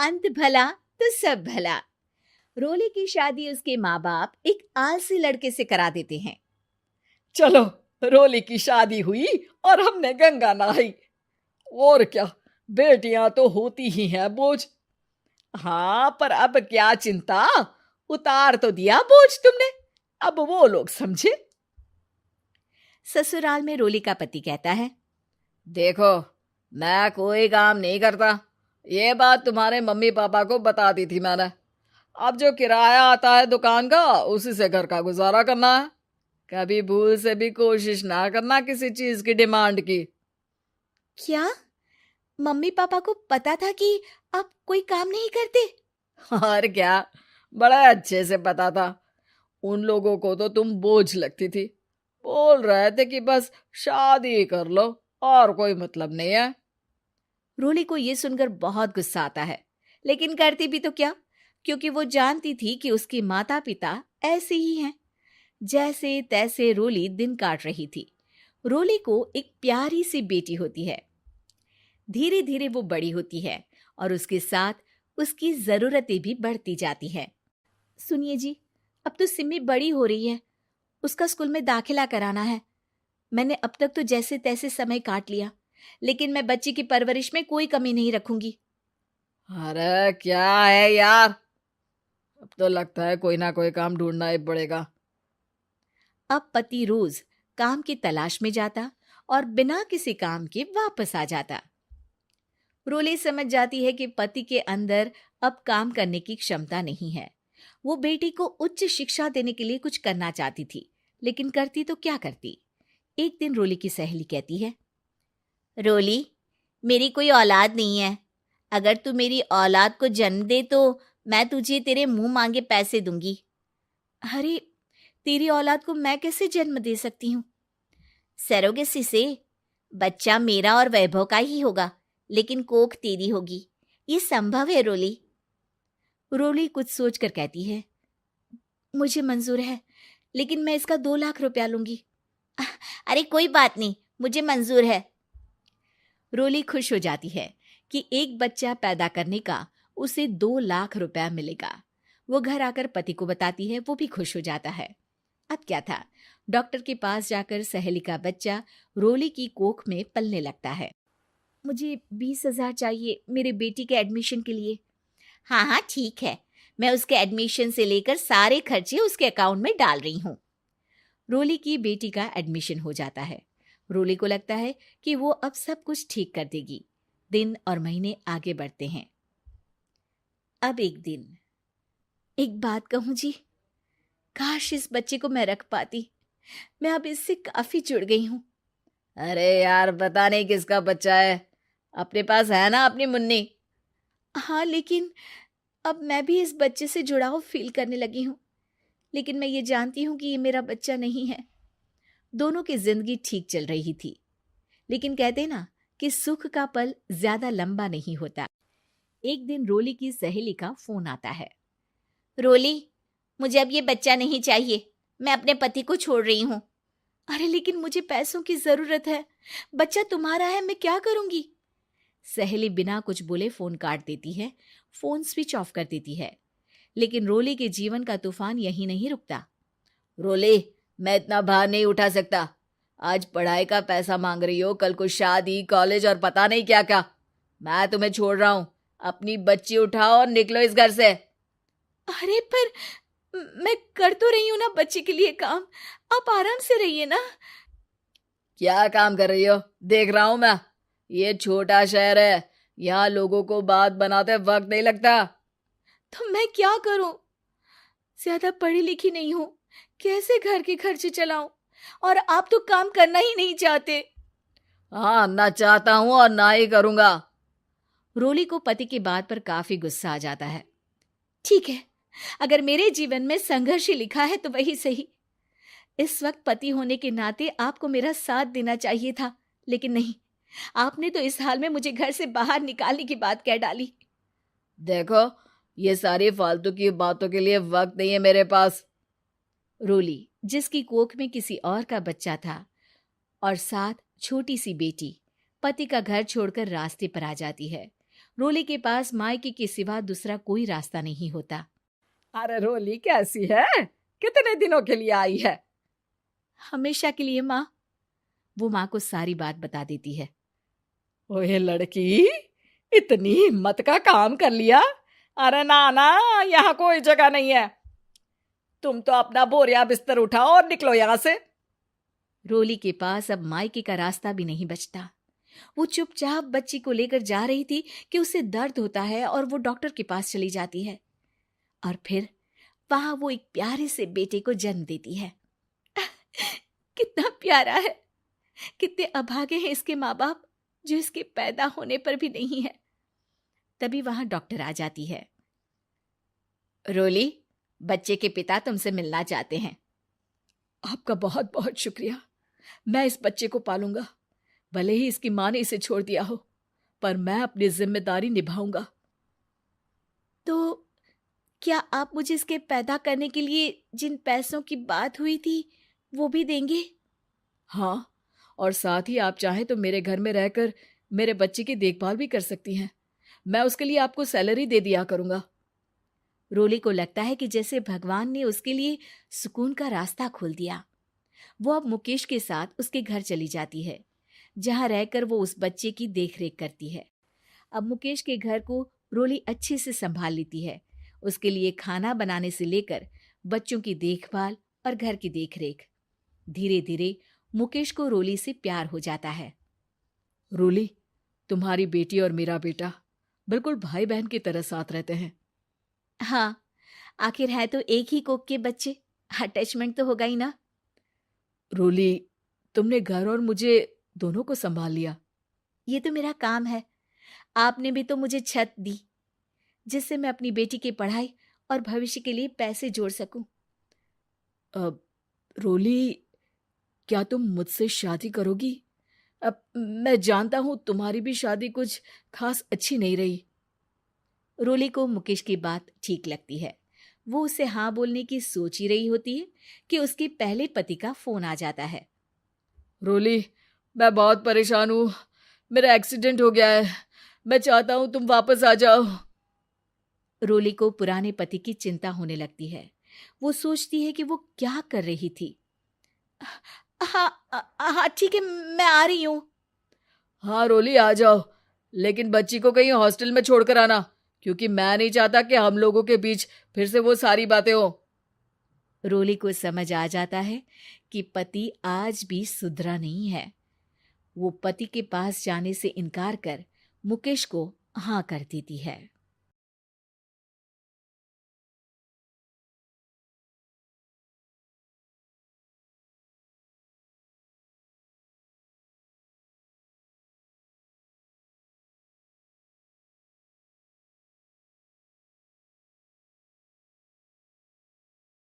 अंत भला तो सब भला। रोली की शादी उसके माँ बाप एक आलसी लड़के से करा देते हैं। चलो, रोली की शादी हुई और हमने गंगा नहाई। और क्या, बेटियां तो होती ही हैं बोझ। हाँ, पर अब क्या चिंता, उतार तो दिया बोझ तुमने, अब वो लोग समझे। ससुराल में रोली का पति कहता है, देखो, मैं कोई काम नहीं करता, ये बात तुम्हारे मम्मी पापा को बता दी थी मैंने। अब जो किराया आता है दुकान का, उसी से घर का गुजारा करना है। कभी भूल से भी कोशिश ना करना किसी चीज की डिमांड की। क्या मम्मी पापा को पता था कि आप कोई काम नहीं करते? और क्या, बड़ा अच्छे से पता था। उन लोगों को तो तुम बोझ लगती थी, बोल रहे थे कि बस शादी कर लो और कोई मतलब नहीं है। रोली को ये सुनकर बहुत गुस्सा आता है, लेकिन करती भी तो क्या, क्योंकि वो जानती थी कि उसके माता पिता ऐसे ही हैं। जैसे तैसे रोली दिन काट रही थी। रोली को एक प्यारी सी बेटी होती है। धीरे धीरे वो बड़ी होती है और उसके साथ उसकी जरूरतें भी बढ़ती जाती हैं। सुनिए जी, अब तो सिमी बड़ी हो रही है, उसका स्कूल में दाखिला कराना है। मैंने अब तक तो जैसे तैसे समय काट लिया, लेकिन मैं बच्ची की परवरिश में कोई कमी नहीं रखूंगी। अरे क्या है यार, अब तो लगता है कोई ना कोई काम ढूंढना ही पड़ेगा। अब पति रोज काम की तलाश में जाता और बिना किसी काम के वापस आ जाता। रोली समझ जाती है कि पति के अंदर अब काम करने की क्षमता नहीं है। वो बेटी को उच्च शिक्षा देने के लिए कुछ करना चाहती थी, लेकिन करती तो क्या करती। एक दिन रोली की सहेली कहती है, रोली, मेरी कोई औलाद नहीं है। अगर तू मेरी औलाद को जन्म दे तो मैं तुझे तेरे मुंह मांगे पैसे दूंगी। अरे, तेरी औलाद को मैं कैसे जन्म दे सकती हूँ? सरोगेसी से। बच्चा मेरा और वैभव का ही होगा, लेकिन कोख तेरी होगी। ये संभव है रोली। रोली कुछ सोचकर कहती है, मुझे मंजूर है, लेकिन मैं इसका 2 लाख रुपया लूंगी। अरे कोई बात नहीं, मुझे मंजूर है। रोली खुश हो जाती है कि एक बच्चा पैदा करने का उसे 2 लाख रुपया मिलेगा। वो घर आकर पति को बताती है, वो भी खुश हो जाता है। अब क्या था, डॉक्टर के पास जाकर सहेली का बच्चा रोली की कोख में पलने लगता है। मुझे 20,000 चाहिए मेरे बेटी के एडमिशन के लिए। हाँ हाँ ठीक है, मैं उसके एडमिशन से लेकर सारे खर्चे उसके अकाउंट में डाल रही हूँ। रोली की बेटी का एडमिशन हो जाता है। रोली को लगता है कि वो अब सब कुछ ठीक कर देगी। दिन और महीने आगे बढ़ते हैं। अब एक दिन, एक बात कहूँ जी, काश इस बच्चे को मैं रख पाती। मैं अब इससे काफी जुड़ गई हूँ। अरे यार, पता नहीं किसका बच्चा है, अपने पास है ना अपनी मुन्नी। हाँ, लेकिन अब मैं भी इस बच्चे से जुड़ाव फील करने लगी हूँ। लेकिन मैं ये जानती हूँ कि ये मेरा बच्चा नहीं है। दोनों की जिंदगी ठीक चल रही थी, लेकिन कहते ना कि सुख का पल ज्यादा लंबा नहीं होता। एक दिन रोली की सहेली का फोन आता है। रोली, मुझे अब ये बच्चा नहीं चाहिए, मैं अपने पति को छोड़ रही हूँ। अरे लेकिन मुझे पैसों की जरूरत है, बच्चा तुम्हारा है, मैं क्या करूंगी? सहेली बिना कुछ बोले फोन काट देती है, फोन स्विच ऑफ कर देती है। लेकिन रोली के जीवन का तूफान यहीं नहीं रुकता। रोली, मैं इतना भार नहीं उठा सकता। आज पढ़ाई का पैसा मांग रही हो, कल को शादी, कॉलेज और पता नहीं क्या क्या। मैं तुम्हें छोड़ रहा हूँ, अपनी बच्ची उठाओ और निकलो इस घर से। अरे पर मैं कर तो रही हूं ना बच्चे के लिए काम, आप आराम से रहिए ना। क्या काम कर रही हो, देख रहा हूं मैं। ये छोटा शहर है, यहाँ लोगों को बात बनाते वक्त नहीं लगता। तो मैं क्या करूं? ज्यादा पढ़ी लिखी नहीं हूं, कैसे घर के खर्चे चलाऊं? और आप तो काम करना ही नहीं चाहते। हाँ, ना चाहता हूं और ना ही करूंगा। रोली को पति की बात पर काफी गुस्सा आ जाता है। ठीक है, अगर मेरे जीवन में संघर्ष ही लिखा है तो वही सही। इस वक्त पति होने के नाते आपको मेरा साथ देना चाहिए था, लेकिन नहीं, आपने तो इस हाल में मुझे घर से बाहर निकालने की बात कह डाली। देखो, ये सारी फालतू की बातों के लिए वक्त नहीं है मेरे पास। रोली, जिसकी कोख में किसी और का बच्चा था और साथ छोटी सी बेटी, पति का घर छोड़कर रास्ते पर आ जाती है। रोली के पास मायके के सिवा दूसरा कोई रास्ता नहीं होता। अरे रोली कैसी है? कितने दिनों के लिए आई है? हमेशा के लिए माँ। वो माँ को सारी बात बता देती है। ओए लड़की, इतनी हिम्मत का काम कर लिया। अरे ना ना, यहाँ कोई जगह नहीं है। तुम तो अपना बोरिया बिस्तर उठाओ और निकलो यहाँ से। रोली के पास अब मायके का रास्ता भी नहीं बचता। वो चुपचाप बच्ची को लेकर जा रही थी कि उसे दर्द होता है और वो डॉक्टर के पास चली जाती है और फिर वहां वो एक प्यारे से बेटे को जन्म देती है। कितना प्यारा है, कितने अभागे हैं इसके माँ बाप जो इसके पैदा होने पर भी नहीं है। तभी वहां डॉक्टर आ जाती है। रोली, बच्चे के पिता तुमसे मिलना चाहते हैं। आपका बहुत बहुत शुक्रिया। मैं इस बच्चे को पालूंगा, भले ही इसकी माँ ने इसे छोड़ दिया हो, पर मैं अपनी जिम्मेदारी निभाऊंगा। तो क्या आप मुझे इसके पैदा करने के लिए जिन पैसों की बात हुई थी वो भी देंगे? हाँ, और साथ ही आप चाहें तो मेरे घर में रहकर मेरे बच्चे की देखभाल भी कर सकती हैं। मैं उसके लिए आपको सैलरी दे दिया करूंगा। रोली को लगता है कि जैसे भगवान ने उसके लिए सुकून का रास्ता खोल दिया। वो अब मुकेश के साथ उसके घर चली जाती है, जहां रहकर वो उस बच्चे की देखरेख करती है। अब मुकेश के घर को रोली अच्छे से संभाल लेती है। उसके लिए खाना बनाने से लेकर बच्चों की देखभाल और घर की देखरेख। धीरे धीरे मुकेश को रोली से प्यार हो जाता है। रोली, तुम्हारी बेटी और मेरा बेटा बिल्कुल भाई बहन की तरह साथ रहते हैं। हाँ, आखिर है तो एक ही कोख के बच्चे, अटैचमेंट तो होगा ही ना। रोली, तुमने घर और मुझे दोनों को संभाल लिया। ये तो मेरा काम है। आपने भी तो मुझे छत दी जिससे मैं अपनी बेटी की पढ़ाई और भविष्य के लिए पैसे जोड़ सकूं। अब रोली, क्या तुम मुझसे शादी करोगी? अब मैं जानता हूं तुम्हारी भी शादी कुछ खास अच्छी नहीं रही। रोली को मुकेश की बात ठीक लगती है। वो उसे हाँ बोलने की सोच ही रही होती है कि उसके पहले पति का फोन आ जाता है। रोली, मैं बहुत परेशान हूं। मेरा एक्सीडेंट हो गया है। मैं चाहता हूं तुम वापस आ जाओ। रोली को पुराने पति की चिंता होने लगती है। वो सोचती है कि वो क्या कर रही थी। हाँ हाँ ठीक है, मैं आ रही हूँ। हाँ रोली, आ जाओ, लेकिन बच्ची को कहीं हॉस्टल में छोड़कर आना, क्योंकि मैं नहीं चाहता कि हम लोगों के बीच फिर से वो सारी बातें हो। रोली को समझ आ जाता है कि पति आज भी सुधरा नहीं है। वो पति के पास जाने से इनकार कर मुकेश को हाँ कर देती है।